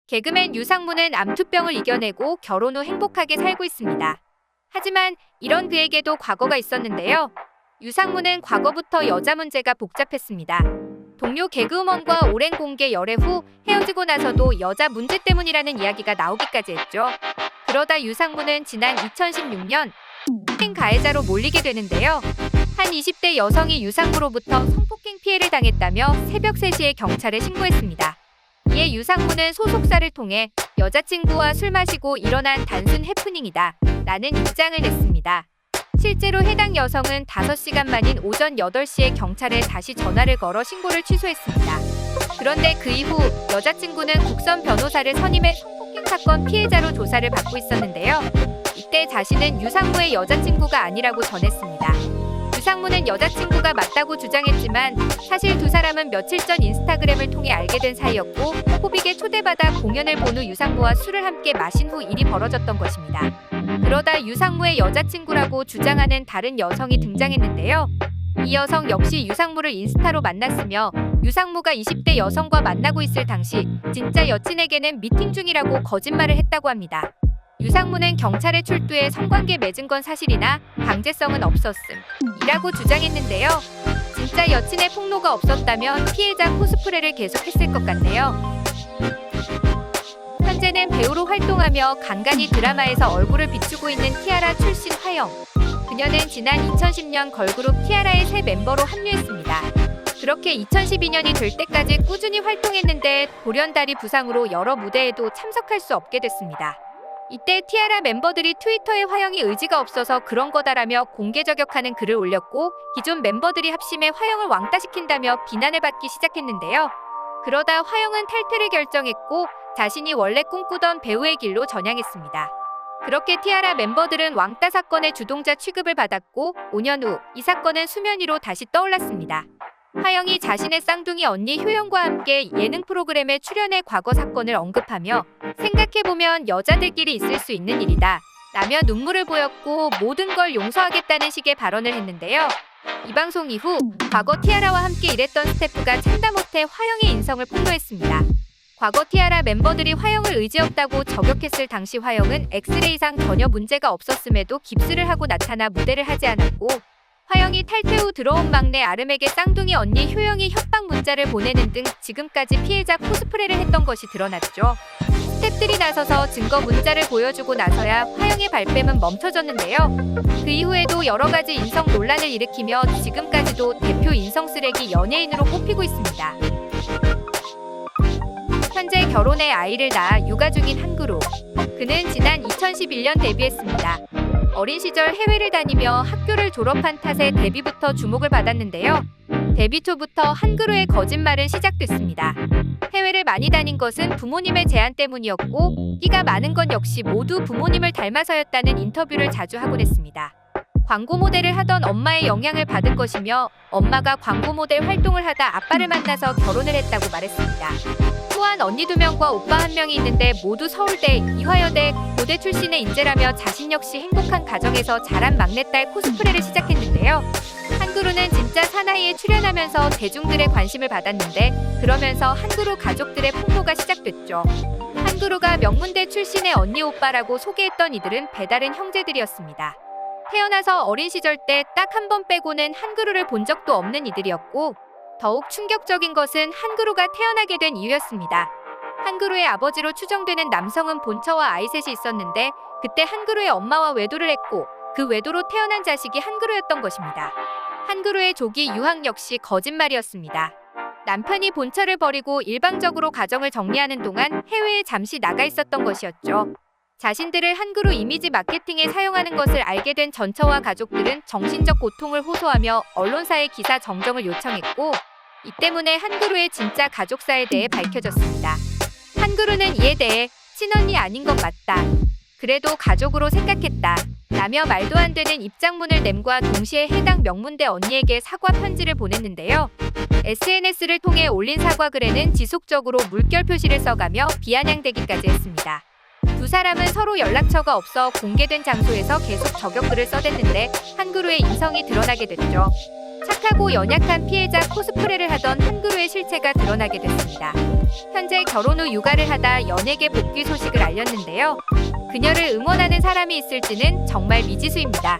개그맨 유상무는 암투병을 이겨내고 결혼 후 행복하게 살고 있습니다. 하지만 이런 그에게도 과거가 있었는데요. 유상무는 과거부터 여자 문제가 복잡했습니다. 동료 개그우먼과 오랜 공개 열애 후 헤어지고 나서도 여자 문제 때문이라는 이야기가 나오기까지 했죠. 그러다 유상무는 지난 2016년 성폭행 가해자로 몰리게 되는데요. 한 20대 여성이 유상무로부터 성폭행 피해를 당했다며 새벽 3시에 경찰에 신고했습니다. 이에 유상무는 소속사를 통해 여자친구와 술 마시고 일어난 단순 해프닝이다 라는 입장을 냈습니다. 실제로 해당 여성은 5시간 만인 오전 8시에 경찰에 다시 전화를 걸어 신고를 취소했습니다. 그런데 그 이후 여자친구는 국선 변호사를 선임해 성폭행 사건 피해자로 조사를 받고 있었는데요. 이때 자신은 유상무의 여자친구가 아니라고 전했습니다. 유상무는 여자친구가 맞다고 주장했지만 사실 두 사람은 며칠 전 인스타그램을 통해 알게 된 사이였고 호빅에 초대받아 공연을 본 후 유상무와 술을 함께 마신 후 일이 벌어졌던 것입니다. 그러다 유상무의 여자친구라고 주장하는 다른 여성이 등장했는데요. 이 여성 역시 유상무를 인스타로 만났으며 유상무가 20대 여성과 만나고 있을 당시 진짜 여친에게는 미팅 중이라고 거짓말을 했다고 합니다. 유상무는 경찰에 출두해 성관계 맺은 건 사실이나 강제성은 없었음이라고 주장했는데요. 진짜 여친의 폭로가 없었다면 피해자 코스프레를 계속했을 것 같네요. 현재는 배우로 활동하며 간간히 드라마에서 얼굴을 비추고 있는 티아라 출신 화영. 그녀는 지난 2010년 걸그룹 티아라의 새 멤버로 합류했습니다. 그렇게 2012년이 될 때까지 꾸준히 활동했는데 돌연달이 부상으로 여러 무대에도 참석할 수 없게 됐습니다. 이때 티아라 멤버들이 트위터에 화영이 의지가 없어서 그런 거다라며 공개 저격하는 글을 올렸고 기존 멤버들이 합심해 화영을 왕따시킨다며 비난을 받기 시작했는데요. 그러다 화영은 탈퇴를 결정했고 자신이 원래 꿈꾸던 배우의 길로 전향했습니다. 그렇게 티아라 멤버들은 왕따 사건의 주동자 취급을 받았고 5년 후 이 사건은 수면 위로 다시 떠올랐습니다. 화영이 자신의 쌍둥이 언니 효영과 함께 예능 프로그램에 출연해 과거 사건을 언급하며 생각해보면 여자들끼리 있을 수 있는 일이다 라며 눈물을 보였고 모든 걸 용서하겠다는 식의 발언을 했는데요. 이 방송 이후 과거 티아라와 함께 일했던 스태프가 참다 못해 화영의 인성을 폭로했습니다. 과거 티아라 멤버들이 화영을 의지없다고 저격했을 당시 화영은 엑스레이상 전혀 문제가 없었음에도 깁스를 하고 나타나 무대를 하지 않았고 화영이 탈퇴 후 들어온 막내 아름에게 쌍둥이 언니 효영이 협박 문자를 보내는 등 지금까지 피해자 코스프레를 했던 것이 드러났죠. 스태프들이 나서서 증거 문자를 보여주고 나서야 화영의 발뺌은 멈춰졌는데요. 그 이후에도 여러 가지 인성 논란을 일으키며 지금까지도 대표 인성 쓰레기 연예인으로 꼽히고 있습니다. 현재 결혼해 아이를 낳아 육아 중인 한그로. 그는 지난 2011년 데뷔했습니다. 어린 시절 해외를 다니며 학교를 졸업한 탓에 데뷔부터 주목을 받았는데요. 데뷔 초부터 한그로의 거짓말은 시작됐습니다. 해외를 많이 다닌 것은 부모님의 제안 때문이었고 끼가 많은 건 역시 모두 부모님을 닮아서였다는 인터뷰를 자주 하곤 했습니다. 광고 모델을 하던 엄마의 영향을 받은 것이며 엄마가 광고 모델 활동을 하다 아빠를 만나서 결혼을 했다고 말했습니다. 또한 언니 2명과 오빠 1명이 있는데 모두 서울대, 이화여대, 고대 출신의 인재라며 자신 역시 행복한 가정에서 자란 막내딸 코스프레를 시작했는데요. 한그루는 진짜 사나이에 출연하면서 대중들의 관심을 받았는데 그러면서 한그루 가족들의 폭로가 시작됐죠. 한그루가 명문대 출신의 언니 오빠라고 소개했던 이들은 배다른 형제들이었습니다. 태어나서 어린 시절 때 딱 한 번 빼고는 한그루를 본 적도 없는 이들이었고 더욱 충격적인 것은 한그루가 태어나게 된 이유였습니다. 한그루의 아버지로 추정되는 남성은 본처와 아이 셋이 있었는데 그때 한그루의 엄마와 외도를 했고 그 외도로 태어난 자식이 한그루였던 것입니다. 한그루의 조기 유학 역시 거짓말이었습니다. 남편이 본처를 버리고 일방적으로 가정을 정리하는 동안 해외에 잠시 나가 있었던 것이었죠. 자신들을 한그루 이미지 마케팅에 사용하는 것을 알게 된 전처와 가족들은 정신적 고통을 호소하며 언론사에 기사 정정을 요청했고 이 때문에 한그루의 진짜 가족사에 대해 밝혀졌습니다. 한그루는 이에 대해 친언니 아닌 것 맞다. 그래도 가족으로 생각했다. 라며 말도 안 되는 입장문을 냄과 동시에 해당 명문대 언니에게 사과 편지를 보냈는데요. SNS를 통해 올린 사과글에는 지속적으로 물결 표시를 써가며 비아냥대기까지 했습니다. 두 사람은 서로 연락처가 없어 공개된 장소에서 계속 저격글을 써댔는데 한그루의 인성이 드러나게 됐죠. 착하고 연약한 피해자 코스프레를 하던 한그루의 실체가 드러나게 됐습니다. 현재 결혼 후 육아를 하다 연예계 복귀 소식을 알렸는데요. 그녀를 응원하는 사람이 있을지는 정말 미지수입니다.